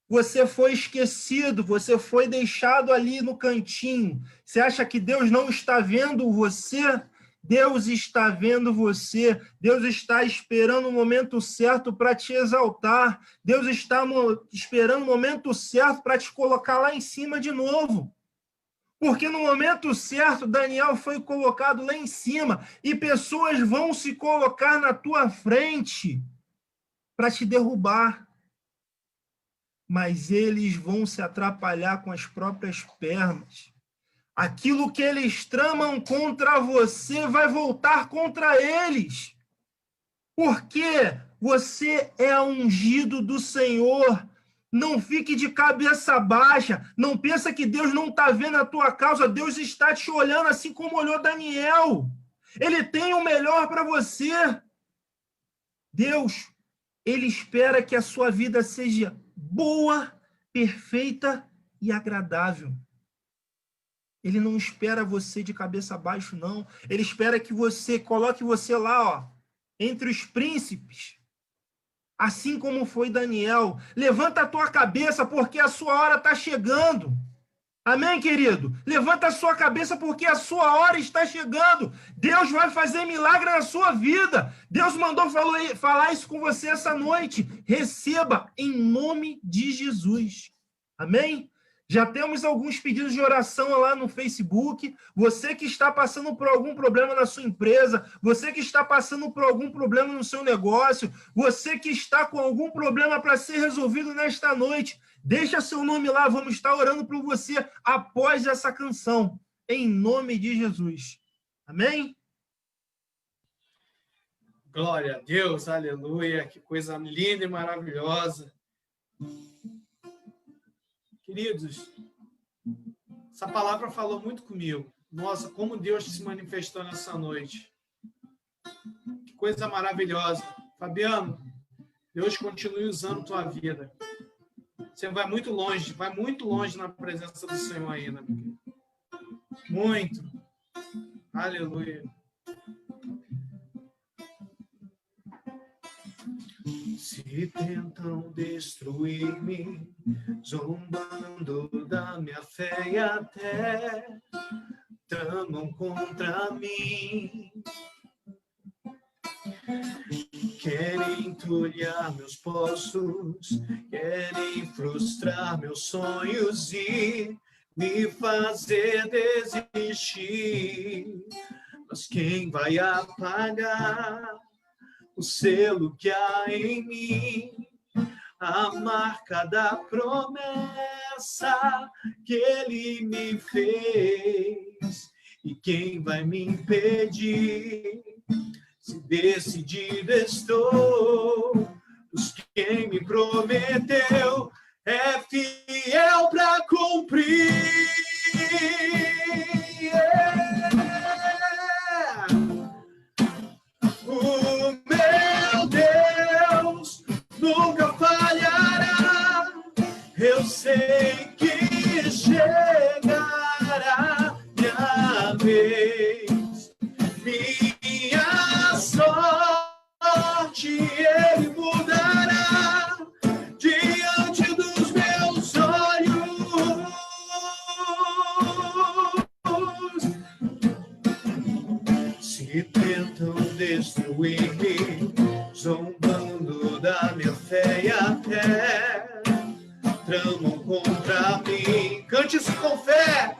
você foi esquecido, você foi deixado ali no cantinho. Você acha que Deus não está vendo você? Deus está vendo você. Deus está esperando o momento certo para te exaltar. Deus está esperando o momento certo para te colocar lá em cima de novo. Porque no momento certo, Daniel foi colocado lá em cima e pessoas vão se colocar na tua frente para te derrubar. Mas eles vão se atrapalhar com as próprias pernas. Aquilo que eles tramam contra você vai voltar contra eles. Porque você é ungido do Senhor. Não fique de cabeça baixa. Não pensa que Deus não está vendo a tua causa. Deus está te olhando assim como olhou Daniel. Ele tem o melhor para você. Deus, ele espera que a sua vida seja boa, perfeita e agradável. Ele não espera você de cabeça baixa, não. Ele espera que você coloque você lá, ó, entre os príncipes. Assim como foi Daniel. Levanta a tua cabeça, porque a sua hora está chegando. Amém, querido? Levanta a sua cabeça, porque a sua hora está chegando. Deus vai fazer milagre na sua vida. Deus mandou falar isso com você essa noite. Receba em nome de Jesus. Amém? Já temos alguns pedidos de oração lá no Facebook. Você que está passando por algum problema na sua empresa, você que está passando por algum problema no seu negócio, você que está com algum problema para ser resolvido nesta noite, deixa seu nome lá, vamos estar orando por você após essa canção, em nome de Jesus. Amém? Glória a Deus, aleluia, que coisa linda e maravilhosa. Queridos, essa palavra falou muito comigo. Nossa, como Deus se manifestou nessa noite. Que coisa maravilhosa. Fabiano, Deus continue usando tua vida. Você vai muito longe na presença do Senhor ainda. Muito. Aleluia. Se tentam destruir-me, zombando da minha fé e até tramam contra mim. Querem entulhar meus poços, querem frustrar meus sonhos e me fazer desistir. Mas quem vai apagar o selo que há em mim, a marca da promessa que ele me fez? E quem vai me impedir? Se decidido estou, pois quem me prometeu é fiel para cumprir. O meu Deus nunca falhará. Eu sei que chegará minha vez, minha sorte ele mudará diante dos meus olhos. Se tentam destruir-me, zombando da minha fé e até tramam contra mim. Cante isso com fé.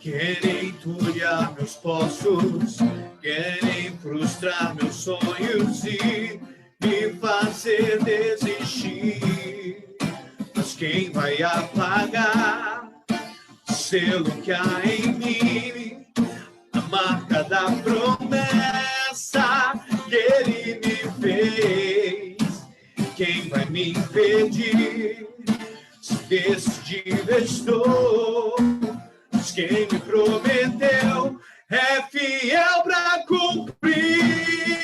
Querem entulhar meus poços, querem frustrar meus sonhos e me fazer desistir. Mas quem vai apagar o selo que há em mim, a marca da promessa que ele me fez? Quem vai me impedir? Se decidido estou, pois quem me prometeu é fiel para cumprir.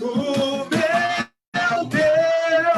O meu Deus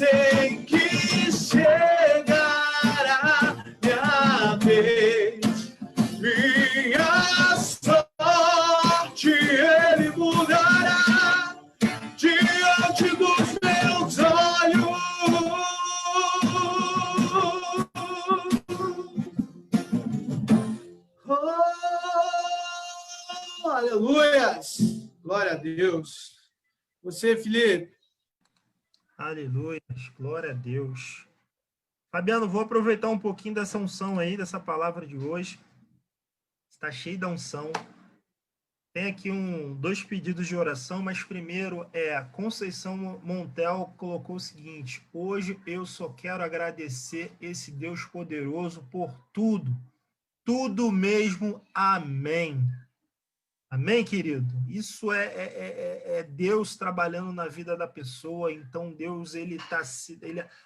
sei que chegará minha vez, minha sorte ele mudará diante dos meus olhos. Oh, aleluias! Glória a Deus. Você, Felipe. Aleluia, glória a Deus. Fabiano, vou aproveitar um pouquinho dessa unção aí, dessa palavra de hoje. Está cheio da unção. Tem aqui dois pedidos de oração, mas primeiro a Conceição Montel colocou o seguinte: hoje eu só quero agradecer esse Deus poderoso por tudo, tudo mesmo, amém. Amém, querido? Isso é Deus trabalhando na vida da pessoa. Então, Deus,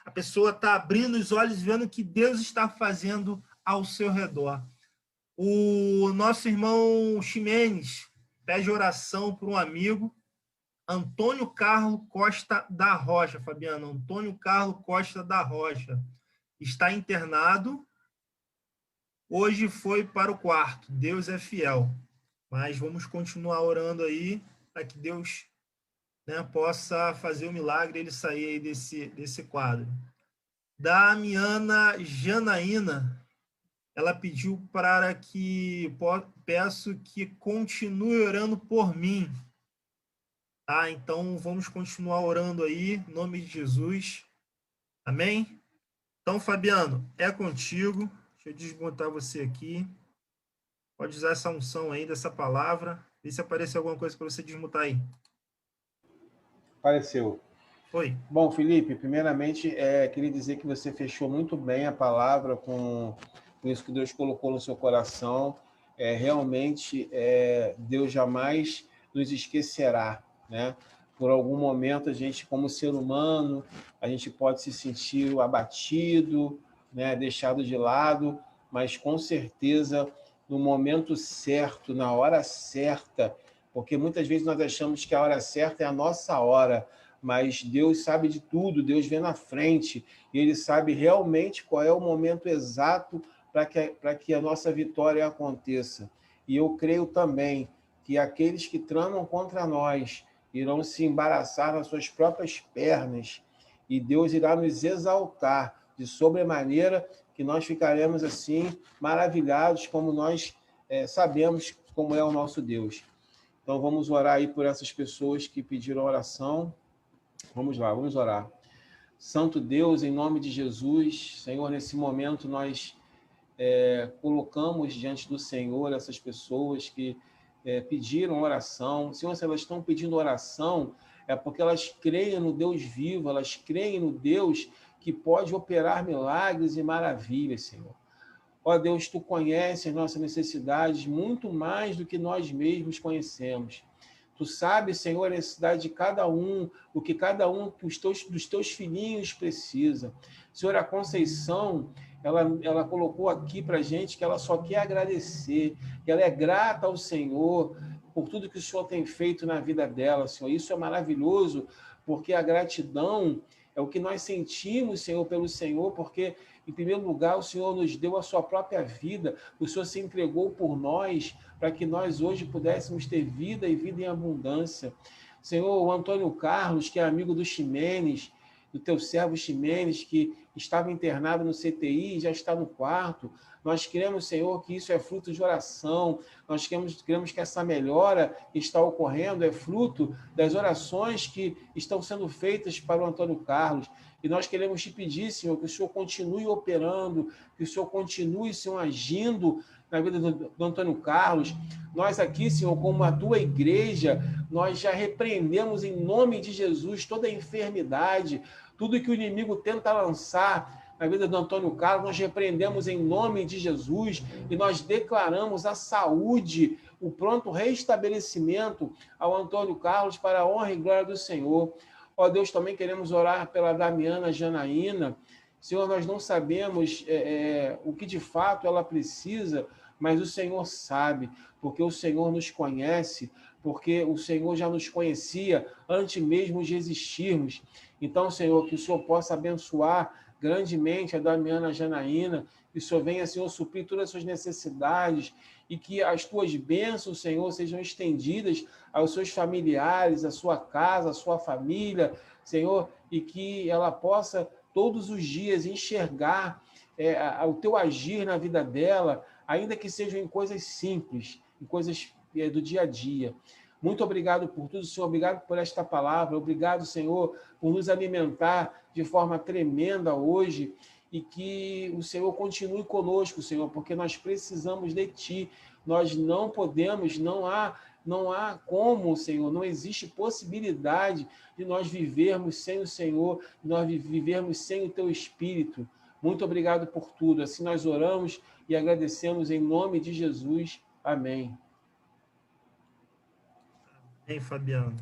a pessoa está abrindo os olhos, vendo o que Deus está fazendo ao seu redor. O nosso irmão Ximenes pede oração para um amigo, Antônio Carlos Costa da Rocha, Fabiano. Antônio Carlos Costa da Rocha está internado. Hoje foi para o quarto. Deus é fiel. Mas vamos continuar orando aí para que Deus, né, possa fazer o milagre e ele sair aí desse quadro. Damiana Janaína, ela pediu para que peço que continue orando por mim. Tá? Então vamos continuar orando aí, em nome de Jesus. Amém? Então, Fabiano, é contigo. Deixa eu desmontar você aqui. Pode usar essa unção aí, dessa palavra. Vê se apareceu alguma coisa para você desmutar aí. Apareceu. Foi. Bom, Felipe, primeiramente, queria dizer que você fechou muito bem a palavra com isso que Deus colocou no seu coração. Realmente, Deus jamais nos esquecerá, né? Por algum momento, a gente, como ser humano, a gente pode se sentir abatido, né? Deixado de lado, mas com certeza, no momento certo, na hora certa, porque muitas vezes nós achamos que a hora certa é a nossa hora, mas Deus sabe de tudo, Deus vê na frente, e Ele sabe realmente qual é o momento exato para que a nossa vitória aconteça. E eu creio também que aqueles que tramam contra nós irão se embaraçar nas suas próprias pernas, e Deus irá nos exaltar de sobremaneira, que nós ficaremos assim maravilhados, como nós sabemos como é o nosso Deus. Então vamos orar aí por essas pessoas que pediram oração. Vamos lá, vamos orar. Santo Deus, em nome de Jesus, Senhor, nesse momento nós colocamos diante do Senhor essas pessoas que pediram oração. Senhor, se elas estão pedindo oração, é porque elas creem no Deus vivo, elas creem no Deus que pode operar milagres e maravilhas, Senhor. Ó Deus, Tu conheces as nossas necessidades muito mais do que nós mesmos conhecemos. Tu sabes, Senhor, a necessidade de cada um, o que cada um dos teus filhinhos precisa. Senhor, a Conceição, ela colocou aqui para a gente que ela só quer agradecer, que ela é grata ao Senhor por tudo que o Senhor tem feito na vida dela, Senhor. Isso é maravilhoso, porque a gratidão é o que nós sentimos, Senhor, pelo Senhor, porque, em primeiro lugar, o Senhor nos deu a sua própria vida, o Senhor se entregou por nós, para que nós hoje pudéssemos ter vida e vida em abundância. Senhor, o Antônio Carlos, que é amigo do Ximenes, do teu servo Ximenes, que estava internado no CTI e já está no quarto. Nós queremos, Senhor, que isso é fruto de oração. Nós queremos que essa melhora que está ocorrendo é fruto das orações que estão sendo feitas para o Antônio Carlos. E nós queremos te pedir, Senhor, que o Senhor continue operando, que o Senhor continue, Senhor, agindo na vida do Antônio Carlos. Nós aqui, Senhor, como a tua igreja, nós já repreendemos em nome de Jesus toda a enfermidade, tudo que o inimigo tenta lançar na vida do Antônio Carlos, nós repreendemos em nome de Jesus e nós declaramos a saúde, o pronto restabelecimento ao Antônio Carlos para a honra e glória do Senhor. Ó Deus, também queremos orar pela Damiana Janaína. Senhor, nós não sabemos o que de fato ela precisa, mas o Senhor sabe, porque o Senhor nos conhece, porque o Senhor já nos conhecia antes mesmo de existirmos. Então, Senhor, que o Senhor possa abençoar grandemente a Damiana Janaína, que o Senhor venha, Senhor, suprir todas as suas necessidades e que as tuas bênçãos, Senhor, sejam estendidas aos seus familiares, à sua casa, à sua família, Senhor, e que ela possa todos os dias enxergar o teu agir na vida dela, ainda que sejam em coisas simples, em coisas do dia a dia. Muito obrigado por tudo, Senhor. Obrigado por esta palavra. Obrigado, Senhor, por nos alimentar de forma tremenda hoje e que o Senhor continue conosco, Senhor, porque nós precisamos de Ti. Nós não podemos, não há como, Senhor, não existe possibilidade de nós vivermos sem o Senhor, de nós vivermos sem o Teu Espírito. Muito obrigado por tudo. Assim nós oramos e agradecemos em nome de Jesus. Amém. Amém, Fabiano.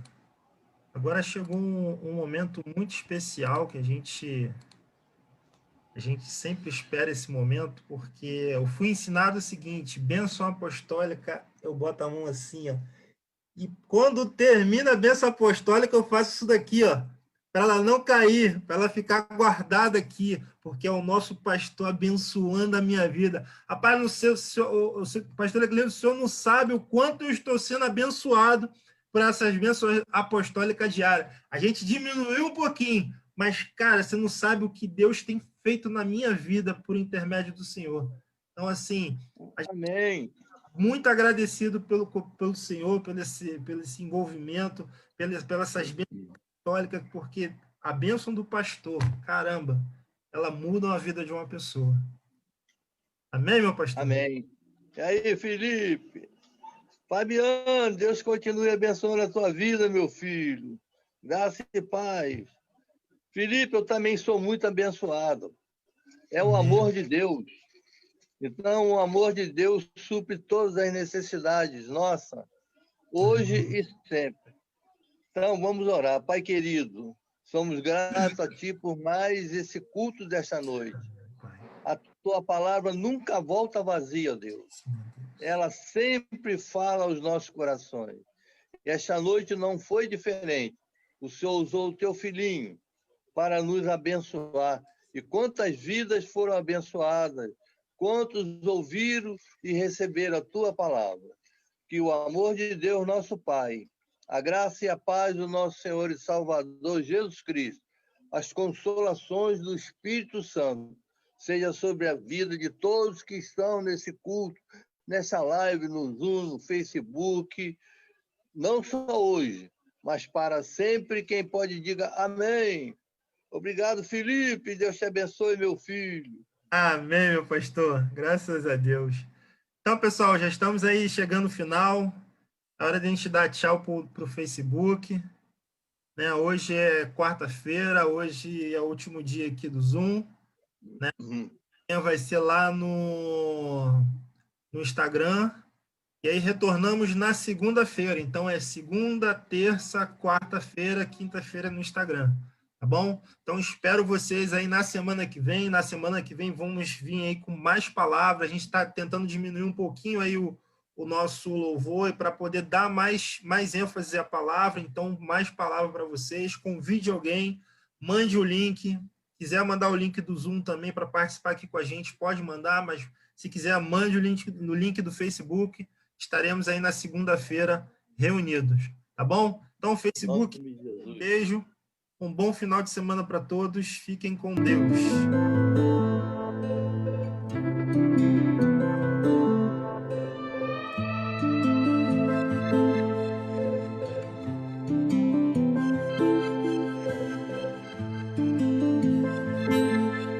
Agora chegou um momento muito especial que a gente sempre espera esse momento, porque eu fui ensinado o seguinte: bênção apostólica, eu boto a mão assim, ó, e quando termina a bênção apostólica, eu faço isso daqui, ó, para ela não cair, para ela ficar guardada aqui, porque é o nosso pastor abençoando a minha vida. Rapaz, não sei, pastor Eclésio, o senhor não sabe o quanto eu estou sendo abençoado por essas bênçãos apostólicas diárias. A gente diminuiu um pouquinho, mas, cara, você não sabe o que Deus tem feito na minha vida por intermédio do Senhor. Então, assim, Amém. Muito agradecido pelo Senhor, pelo esse envolvimento, pelas essas bênçãos apostólicas, porque a bênção do pastor, caramba, ela muda a vida de uma pessoa. Amém, meu pastor? Amém. E aí, Felipe? Fabiano, Deus continue abençoando a tua vida, meu filho. Graça e paz. Felipe, eu também sou muito abençoado. É o amor de Deus. Então, o amor de Deus supre todas as necessidades, nossa, hoje e sempre. Então, vamos orar. Pai querido, somos gratos a Ti por mais esse culto desta noite. A Tua palavra nunca volta vazia, Deus. Ela sempre fala aos nossos corações. E esta noite não foi diferente. O Senhor usou o Teu filhinho para nos abençoar. E quantas vidas foram abençoadas, quantos ouviram e receberam a Tua palavra. Que o amor de Deus, nosso Pai, a graça e a paz do nosso Senhor e Salvador Jesus Cristo, as consolações do Espírito Santo, seja sobre a vida de todos que estão nesse culto, nessa live, no Zoom, no Facebook, não só hoje, mas para sempre. Quem pode, diga amém. Obrigado, Felipe. Deus te abençoe, meu filho. Amém, meu pastor. Graças a Deus. Então, pessoal, já estamos aí chegando no final. É hora de a gente dar tchau para o Facebook. Né? Hoje é quarta-feira, hoje é o último dia aqui do Zoom. Né? Amanhã vai ser lá no Instagram. E aí retornamos na segunda-feira. Então é segunda, terça, quarta-feira, quinta-feira no Instagram. Tá bom? Então espero vocês aí na semana que vem. Na semana que vem vamos vir aí com mais palavras. A gente está tentando diminuir um pouquinho aí o nosso louvor para poder dar mais ênfase à palavra. Então, mais palavra para vocês. Convide alguém, mande o link. Quiser mandar o link do Zoom também para participar aqui com a gente, pode mandar, mas se quiser, mande o link do Facebook. Estaremos aí na segunda-feira reunidos, tá bom? Então, Facebook, um beijo, um bom final de semana para todos. Fiquem com Deus.